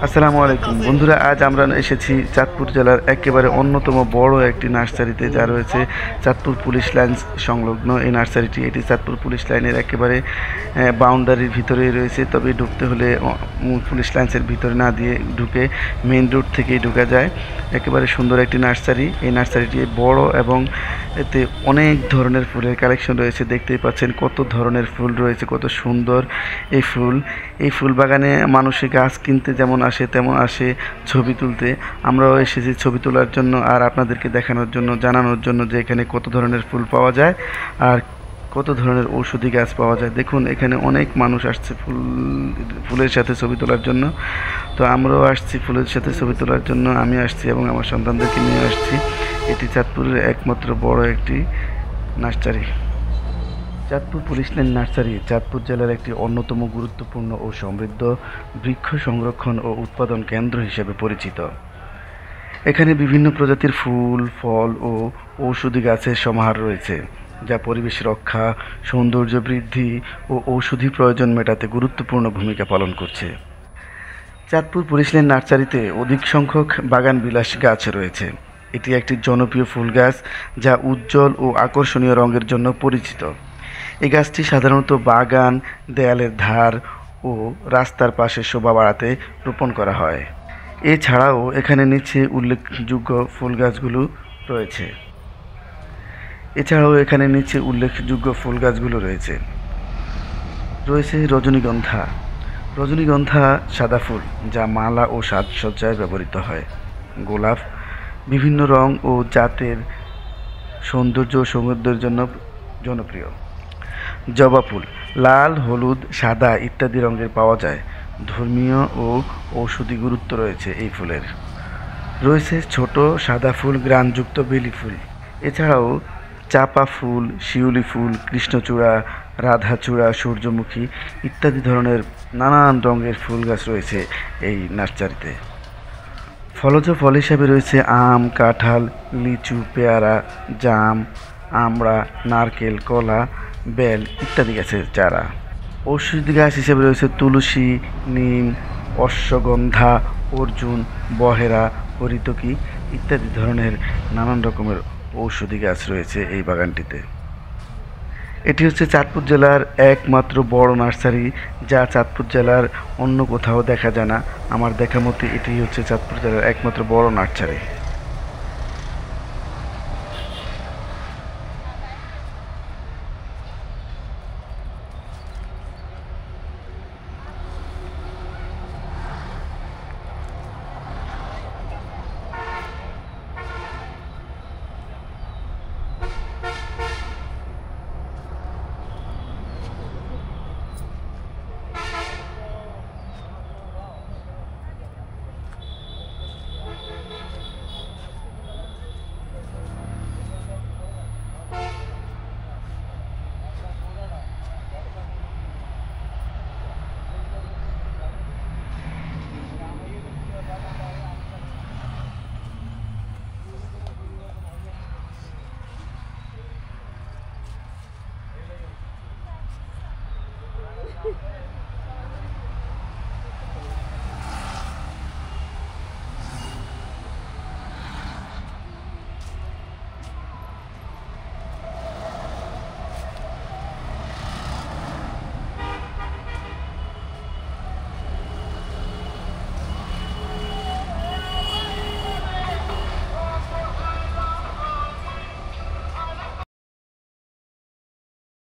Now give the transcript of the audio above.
আসসালামু আলাইকুম বন্ধুরা, আজ আমরা এসেছি চাঁদপুর জেলার একেবারে অন্যতম বড় একটি নার্সারিতে, যা রয়েছে চাঁদপুর পুলিশ লাইন সংলগ্ন। এই নার্সারিটি এটি চাঁদপুর পুলিশ লাইনের একেবারে বাউন্ডারির ভিতরেই রয়েছে। তবে ঢুকতে হলে পুলিশ লাইন্সের ভিতরে না দিয়ে ঢুকে মেইন রোড থেকেই ঢোকা যায়। একেবারে সুন্দর একটি নার্সারি। এই নার্সারিটি বড় এবং এতে অনেক ধরনের ফুলের কালেকশন রয়েছে। দেখতেই পাচ্ছেন কত ধরনের ফুল রয়েছে, কত সুন্দর এই ফুল। এই ফুল বাগানে মানুষে গাছ কিনতে যেমন আসে তেমন আসে ছবি তুলতে। আমরাও এসেছি ছবি তোলার জন্য আর আপনাদেরকে দেখানোর জন্য, জানানোর জন্য যে এখানে কত ধরনের ফুল পাওয়া যায় আর কত ধরনের ঔষধি গাছ পাওয়া যায়। দেখুন এখানে অনেক মানুষ আসছে ফুলের সাথে ছবি তোলার জন্য। তো আমরাও আসছি ফুলের সাথে ছবি তোলার জন্য। আমি আসছি এবং আমার সন্তানদেরকে নিয়ে আসছি। এটি চাঁদপুরের একমাত্র বড় একটি nursery. Chandpur police line nursery Chandpur জেলার একটি অন্যতম গুরুত্বপূর্ণ ও সমৃদ্ধ বৃক্ষ সংরক্ষণ ও উৎপাদন কেন্দ্র হিসেবে পরিচিত। এখানে বিভিন্ন প্রজাতির ফুল, ফল ও ঔষধি গাছের সমাহার রয়েছে, যা পরিবেশ রক্ষা, সৌন্দর্য বৃদ্ধি ও ঔষধি প্রয়োজন মেটাতে গুরুত্বপূর্ণ ভূমিকা পালন করছে। চাঁদপুর পুলিশ লাইন নার্সারিতে অধিক সংখ্যক বাগান বিলাস গাছ রয়েছে। এটি একটি জনপ্রিয় ফুল গাছ যা উজ্জ্বল ও আকর্ষণীয় রঙের জন্য পরিচিত। এই গাছটি সাধারণত বাগান, দেয়ালের ধার ও রাস্তার পাশে শোভা বাড়াতে রোপণ করা হয়। এছাড়াও এখানে নিচে উল্লেখযোগ্য ফুল গাছগুলো রয়েছে। রয়েছে রজনীগন্ধা। রজনীগন্ধা সাদা ফুল যা মালা ও সাজসজ্জায় ব্যবহৃত হয়। গোলাপ বিভিন্ন রং ও জাতের সৌন্দর্য ও সৌন্দর্যের জন্য জনপ্রিয়। জবা ফুল লাল, হলুদ, সাদা ইত্যাদি রঙের পাওয়া যায়। ধর্মীয় ও ঔষধি গুরুত্ব রয়েছে এই ফুলের। রয়েছে ছোট সাদা ফুল, গ্রানযুক্ত বেলি ফুল। এছাড়াও চাপা ফুল, শিউলি ফুল, কৃষ্ণচূড়া, রাধাচূড়া, সূর্যমুখী ইত্যাদি ধরনের নানান রঙের ফুল গাছ রয়েছে এই নার্সারিতে। ফলজ ফল হিসাবে রয়েছে আম, কাঁঠাল, লিচু, পেয়ারা, জাম, আমড়া, নারকেল, কলা, বেল ইত্যাদি গাছের চারা। ঔষধি গাছ হিসেবে রয়েছে তুলসী, নিম, অশ্বগন্ধা, অর্জুন, বহেরা, হরিতকি ইত্যাদি ধরনের নানান রকমের ঔষধি গাছ রয়েছে এই বাগানটিতে। এটি হচ্ছে চাঁদপুর জেলার একমাত্র বড় নার্সারি, যা চাঁদপুর জেলার অন্য কোথাও দেখা যায় না। আমার দেখা মতে এটি হচ্ছে চাঁদপুর জেলার একমাত্র বড় নার্সারি।